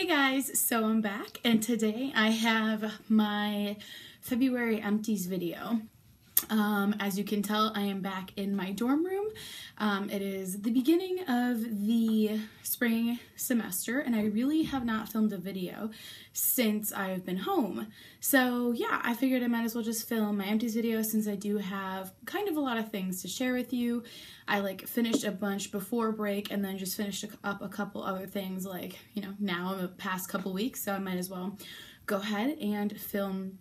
Hey guys, so I'm back and today I have my February empties video. As you can tell, I am back in my dorm room. It is the beginning of the spring semester and I really have not filmed a video since I've been home. So yeah, I figured I might as well just film my empties video since I do have kind of a lot of things to share with you. I finished a bunch before break and then just finished up a couple other things now in the past couple weeks, so I might as well go ahead and film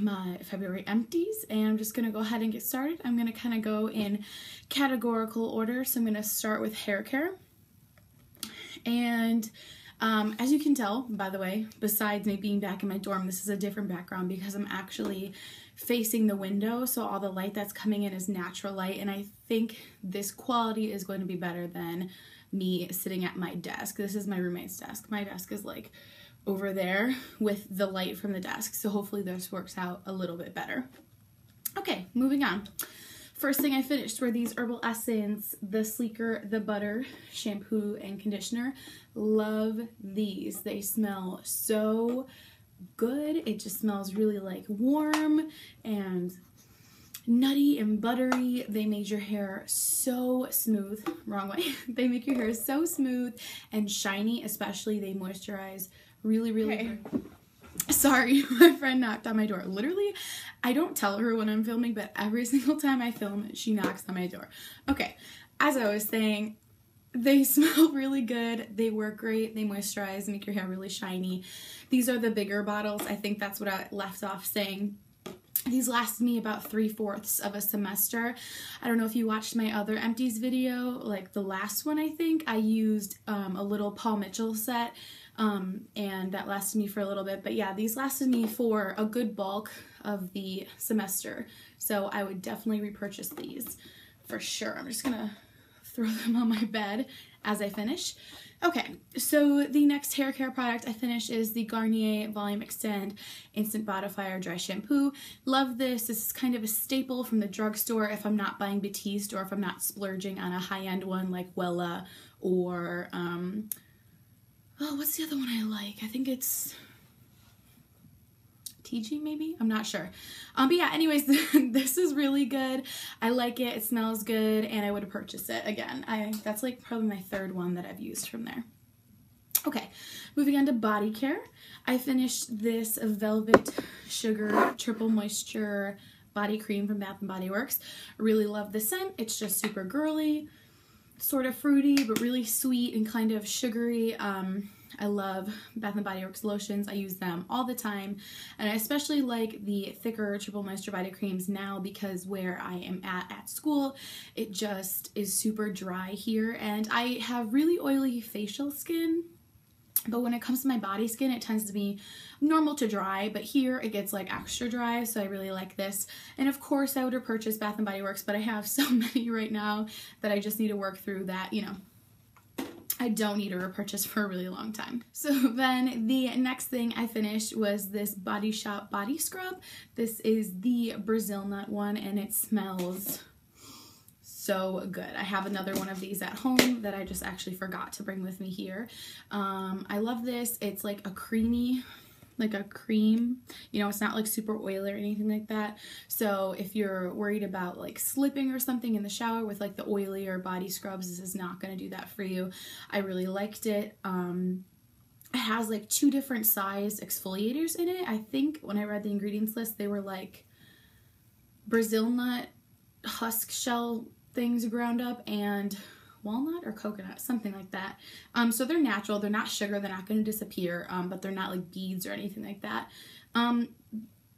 my February empties, and I'm just gonna go ahead and get started. I'm gonna kind of go in categorical order, so I'm gonna start with hair care. And as you can tell, by the way, besides me being back in my dorm, this is a different background because I'm actually facing the window, so all the light that's coming in is natural light, and I think this quality is going to be better than me sitting at my desk. This is my roommate's desk. My desk is like over there with the light from the desk, so hopefully this works out a little bit better. Okay, moving on. First thing I finished were these Herbal Essence, the Sleeker, the Butter shampoo and conditioner. Love these. They smell so good. It just smells really like warm and nutty and buttery. They made your hair so smooth. Wrong way. They make your hair so smooth and shiny, especially they moisturize really good. Sorry, my friend knocked on my door. Literally, I don't tell her when I'm filming, but every single time I film, she knocks on my door. Okay, as I was saying, they smell really good. They work great. They moisturize, make your hair really shiny. These are the bigger bottles. I think that's what I left off saying. These lasted me about 3/4 of a semester. I don't know if you watched my other empties video, like the last one I think. I used a little Paul Mitchell set, and that lasted me for a little bit. But yeah, these lasted me for a good bulk of the semester. So I would definitely repurchase these for sure. I'm just gonna throw them on my bed as I finish. Okay, so the next hair care product I finished is the Garnier Volume Extend Instant Beautifier Dry Shampoo. Love this. This is kind of a staple from the drugstore if I'm not buying Batiste or if I'm not splurging on a high-end one like Wella or, oh, what's the other one I like? I think it's TG maybe? I'm not sure. But yeah, anyways, this is really good. I like it. It smells good, and I would purchase it again. That's like probably my third one that I've used from there. Okay, moving on to body care. I finished this Velvet Sugar Triple Moisture Body Cream from Bath & Body Works. I really love the scent. It's just super girly, sort of fruity, but really sweet and kind of sugary. I love Bath & Body Works lotions. I use them all the time, and I especially like the thicker Triple Moisture body creams now because where I am at school, it just is super dry here, and I have really oily facial skin, but when it comes to my body skin, it tends to be normal to dry, but here it gets like extra dry, so I really like this. And of course I would have purchased Bath & Body Works, but I have so many right now that I just need to work through that, I don't need to repurchase for a really long time. So then the next thing I finished was this Body Shop body scrub. This is the Brazil nut one, and it smells so good. I have another one of these at home that I just actually forgot to bring with me here. I love this. It's like a creamy, like a cream, it's not like super oily or anything like that. So if you're worried about like slipping or something in the shower with like the oily or body scrubs, this is not going to do that for you. I really liked it. It has like 2 different size exfoliators in it. I think when I read the ingredients list, they were like Brazil nut husk shell things ground up and walnut or coconut, something like that. So they're natural, they're not sugar, they're not going to disappear, but they're not like beads or anything like that.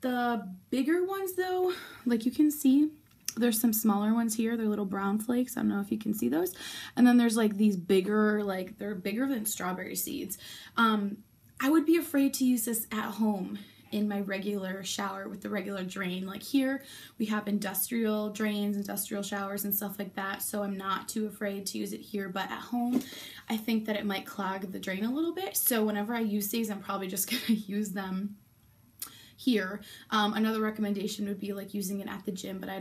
The bigger ones though, like you can see, there's some smaller ones here, they're little brown flakes, I don't know if you can see those. And then there's like these bigger, like they're bigger than strawberry seeds. I would be afraid to use this at home in my regular shower with the regular drain. Like here we have industrial drains, industrial showers and stuff like that, so I'm not too afraid to use it here, but at home I think that it might clog the drain a little bit, so whenever I use these I'm probably just gonna use them here. Another recommendation would be like using it at the gym, but I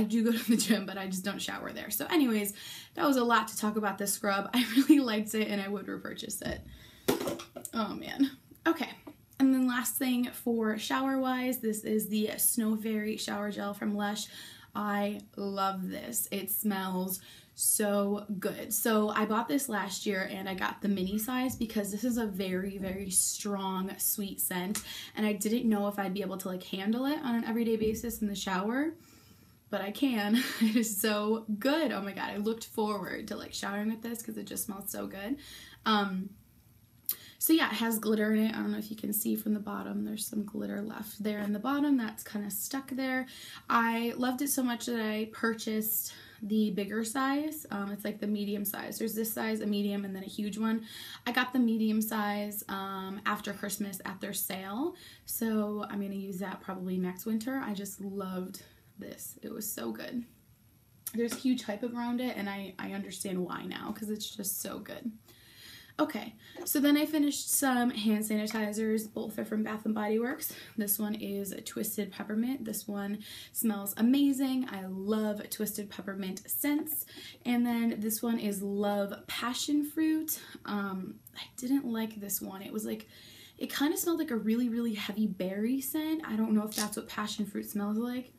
do go to the gym, but I just don't shower there. So anyways, that was a lot to talk about this scrub. I really liked it and I would repurchase it. Oh man. Okay. And then last thing for shower wise, this is the Snow Fairy shower gel from Lush. I love this. It smells so good. So I bought this last year and I got the mini size because this is a very, very strong sweet scent, and I didn't know if I'd be able to like handle it on an everyday basis in the shower, but I can. It is so good. Oh my god, I looked forward to like showering with this because it just smells so good. So yeah, it has glitter in it. I don't know if you can see from the bottom. There's some glitter left there in the bottom that's kind of stuck there. I loved it so much that I purchased the bigger size. It's like the medium size. There's this size, a medium, and then a huge one. I got the medium size after Christmas at their sale. So I'm going to use that probably next winter. I just loved this. It was so good. There's huge hype around it, and I understand why now because it's just so good. Okay, so then I finished some hand sanitizers. Both are from Bath & Body Works. This one is a Twisted Peppermint. This one smells amazing. I love Twisted Peppermint scents. And then this one is Love Passion Fruit. I didn't like this one. It was like, it kind of smelled like a really, really heavy berry scent. I don't know if that's what passion fruit smells like.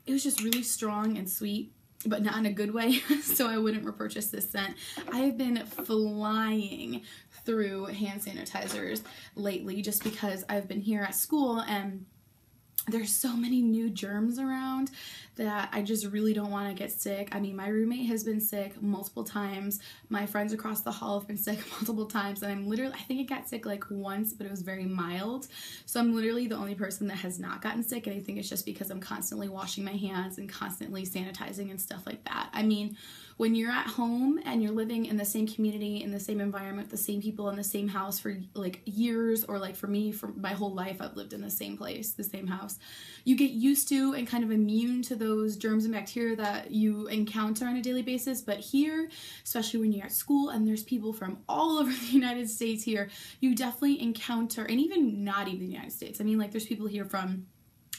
It was just really strong and sweet, but not in a good way, so I wouldn't repurchase this scent. I have been flying through hand sanitizers lately just because I've been here at school and there's so many new germs around that I just really don't want to get sick. I mean, my roommate has been sick multiple times. My friends across the hall have been sick multiple times, and I'm literally, I think I got sick like once, but it was very mild. So I'm literally the only person that has not gotten sick, and I think it's just because I'm constantly washing my hands and constantly sanitizing and stuff like that. I mean, when you're at home and you're living in the same community, in the same environment, the same people in the same house for like years, or like for me, for my whole life, I've lived in the same place, the same house, you get used to and kind of immune to those germs and bacteria that you encounter on a daily basis. But here, especially when you're at school and there's people from all over the United States here, you definitely encounter, and even not even the United States, I mean, like there's people here from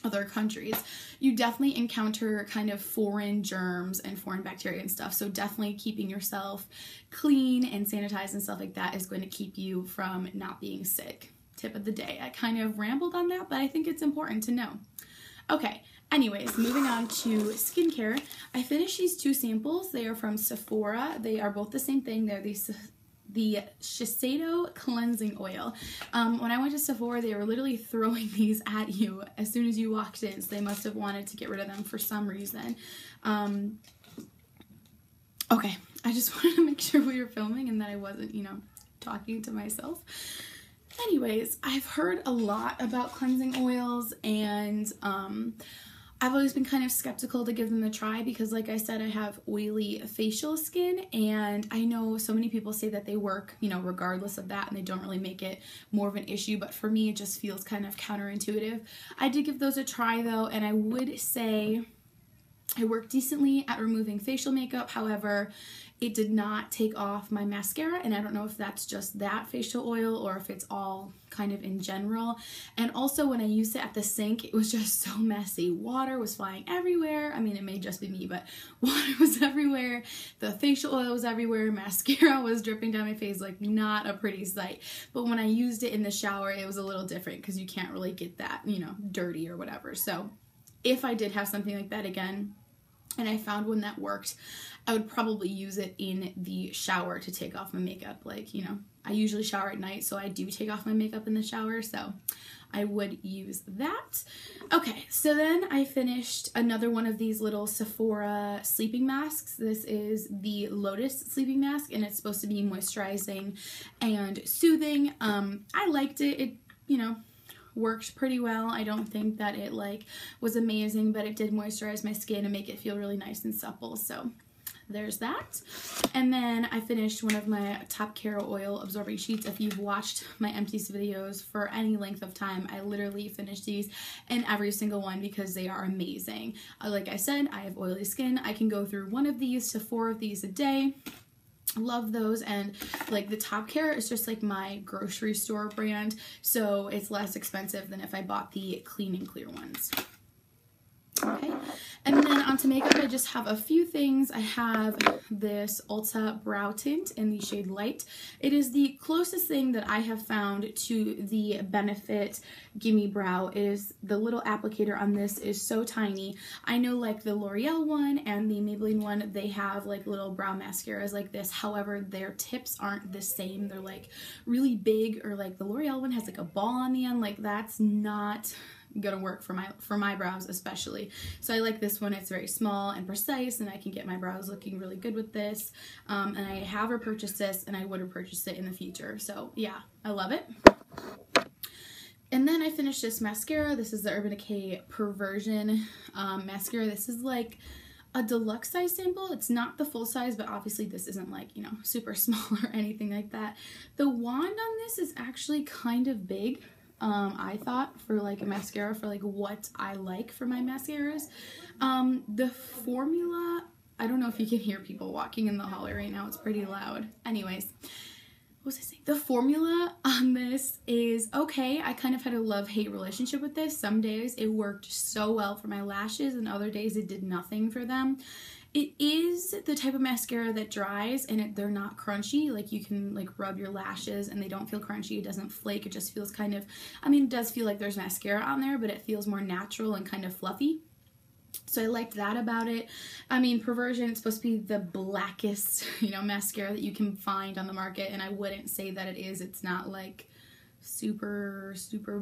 other countries, you definitely encounter kind of foreign germs and foreign bacteria and stuff. So definitely keeping yourself clean and sanitized and stuff like that is going to keep you from not being sick. Tip of the day. I kind of rambled on that, but I think it's important to know. Okay, anyways, moving on to skincare. I finished these two samples. They are from Sephora. They are both the same thing. They're the Shiseido cleansing oil. When I went to Sephora, they were literally throwing these at you as soon as you walked in, so they must have wanted to get rid of them for some reason. Okay, I just wanted to make sure we were filming and that I wasn't, you know, talking to myself. Anyways, I've heard a lot about cleansing oils, and I've always been kind of skeptical to give them a try because, like I said, I have oily facial skin, and I know so many people say that they work, you know, regardless of that, and they don't really make it more of an issue, but for me, it just feels kind of counterintuitive. I did give those a try, though, and I would say I worked decently at removing facial makeup. However, it did not take off my mascara, and I don't know if that's just that facial oil or if it's all kind of in general. And also when I used it at the sink, it was just so messy. Water was flying everywhere. I mean, it may just be me, but water was everywhere. The facial oil was everywhere. Mascara was dripping down my face, like not a pretty sight. But when I used it in the shower, it was a little different because you can't really get that, you know, dirty or whatever. So if I did have something like that again, and I found one that worked, I would probably use it in the shower to take off my makeup. Like, you know, I usually shower at night, so I do take off my makeup in the shower, so I would use that. Okay, so then I finished another one of these little Sephora sleeping masks. This is the Lotus sleeping mask, and it's supposed to be moisturizing and soothing. I liked it. It, you know, worked pretty well. I don't think that it like was amazing, but it did moisturize my skin and make it feel really nice and supple. So there's that. And then I finished one of my Top Care oil absorbing sheets. If you've watched my Empties videos for any length of time, I literally finished these in every single one because they are amazing. Like I said, I have oily skin. I can go through 1 of these to 4 of these a day. Love those. And like the Top Care is just like my grocery store brand, so it's less expensive than if I bought the Clean and Clear ones. Okay, And then onto makeup, I just have a few things. I have this Ulta brow tint in the shade Light. It is the closest thing that I have found to the Benefit Gimme Brow. It is the little applicator on this is so tiny. I know like the L'Oreal one and the Maybelline one, they have like little brow mascaras like this. However, their tips aren't the same. They're like really big, or like the L'Oreal one has like a ball on the end. Like that's not gonna work for my brows especially. So I like this one. It's very small and precise, and I can get my brows looking really good with this. And I have repurchased this, and I would repurchase it in the future. So yeah, I love it. And then I finished this mascara. This is the Urban Decay Perversion mascara. This is like a deluxe size sample. It's not the full size, but obviously this isn't like, you know, super small or anything like that. The wand on this is actually kind of big. I thought, for like a mascara, for like what I like for my mascaras. The formula, I don't know if you can hear people walking in the hallway right now. It's pretty loud. Anyways, what was I saying? The formula on this is okay. I kind of had a love-hate relationship with this. Some days it worked so well for my lashes, and other days it did nothing for them. It is the type of mascara that dries, and they're not crunchy. Like you can like rub your lashes and they don't feel crunchy. It doesn't flake. It just feels kind of, I mean, it does feel like there's mascara on there, but it feels more natural and kind of fluffy. So I liked that about it. I mean, Perversion, it's supposed to be the blackest, you know, mascara that you can find on the market, and I wouldn't say that it is. It's not like super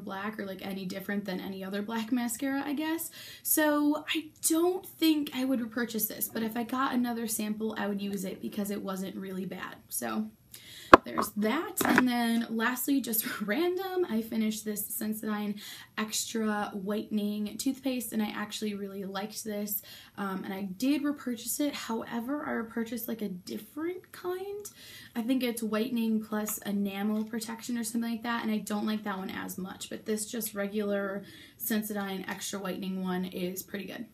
black or like any different than any other black mascara, I guess. So I don't think I would repurchase this, but if I got another sample, I would use it because it wasn't really bad. So there's that. And then lastly, just random, I finished this Sensodyne Extra Whitening Toothpaste, and I actually really liked this. And I did repurchase it. However, I repurchased like a different kind. I think it's whitening plus enamel protection or something like that, and I don't like that one as much. But this just regular Sensodyne Extra Whitening one is pretty good.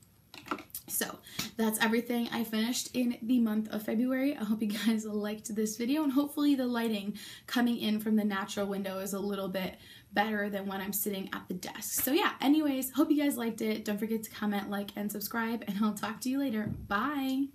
So that's everything I finished in the month of February. I hope you guys liked this video, and hopefully the lighting coming in from the natural window is a little bit better than when I'm sitting at the desk. So yeah, anyways, hope you guys liked it. Don't forget to comment, like, and subscribe, and I'll talk to you later. Bye!